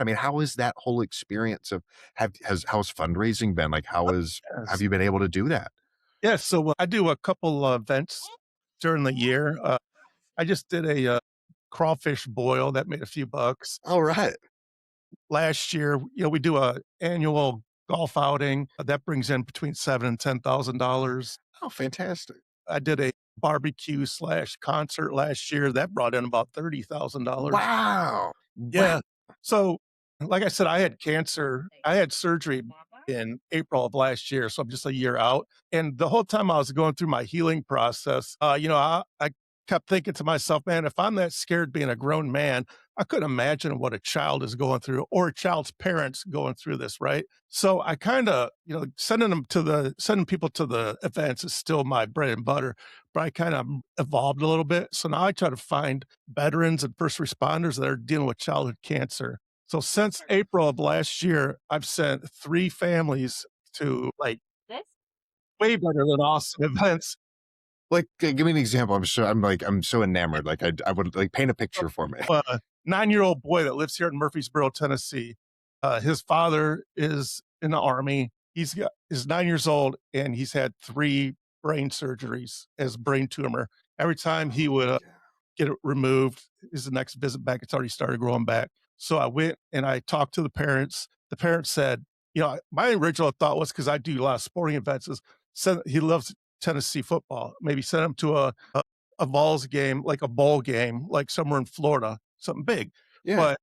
I mean, how is that whole experience of how's fundraising been? Like, have Yes. you been able to do that? Yeah, so, I do a couple events during the year. I just did a, crawfish boil that made a few bucks. All right. Last year, we do a annual golf outing that brings in between seven and $10,000. Oh, fantastic. I did a barbecue/concert last year that brought in about $30,000. Wow. Wow. Yeah. So, like I said, I had cancer. I had surgery in April of last year, so I'm just a year out. And the whole time I was going through my healing process, I kept thinking to myself, man, if I'm that scared being a grown man, I couldn't imagine what a child is going through or a child's parents going through this, right? So I kind of, sending people to the events is still my bread and butter, but I kind of evolved a little bit. So now I try to find veterans and first responders that are dealing with childhood cancer. So since April of last year, I've sent 3 families to, like, way better than awesome events. Like, give me an example. I'm so enamored. Like, I would like paint a picture for me. A 9-year-old boy that lives here in Murfreesboro, Tennessee. His father is in the Army. He's 9 years old, and he's had 3 brain surgeries as brain tumor. Every time he would, get it removed, his next visit back, it's already started growing back. So I went and I talked to the parents. The parents said, my original thought was, because I do a lot of sporting events, is he loves Tennessee football. Maybe send him to a Vols game, like a bowl game, like somewhere in Florida, something big. Yeah.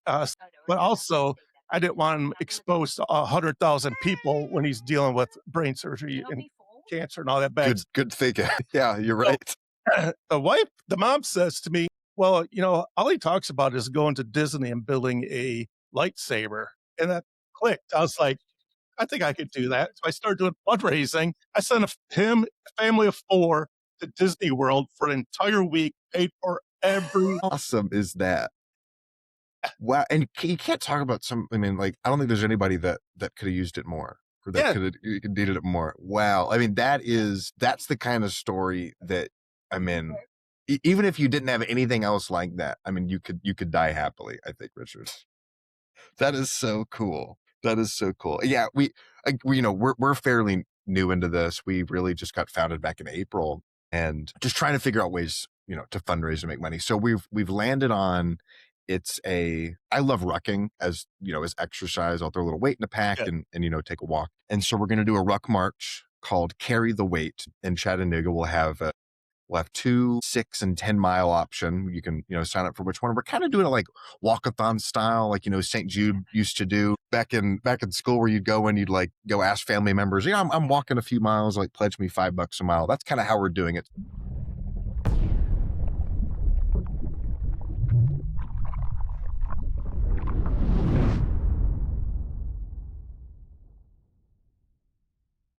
But but also I didn't want him exposed to 100,000 people when he's dealing with brain surgery and cancer and all that bad. Good thinking. Yeah, you're So right. the mom says to me, "Well, all he talks about is going to Disney and building a lightsaber." And that clicked. I was like, I think I could do that. So I started doing fundraising. I sent a family of 4 to Disney World for an entire week, paid for every. Awesome is that? Wow, and you can't talk about I mean, like, I don't think there's anybody that could have used it more or that Yeah, could have needed it more. Wow. I mean, that's the kind of story that I mean, even if you didn't have anything else like that, I mean, you could die happily, I think, Richard. That is so cool. That is so cool. Yeah, we're fairly new into this. We really just got founded back in April and just trying to figure out ways, to fundraise and make money. So we've landed on I love rucking as exercise. I'll throw a little weight in a pack yeah, and take a walk. And so we're going to do a ruck march called Carry the Weight in Chattanooga. We'll have 2, 6, and 10-mile option. You can, sign up for which one. We're kind of doing it like walkathon style, like, St. Jude used to do back in school, where you'd go and you'd like go ask family members, I'm walking a few miles, like pledge me $5 a mile. That's kind of how we're doing it.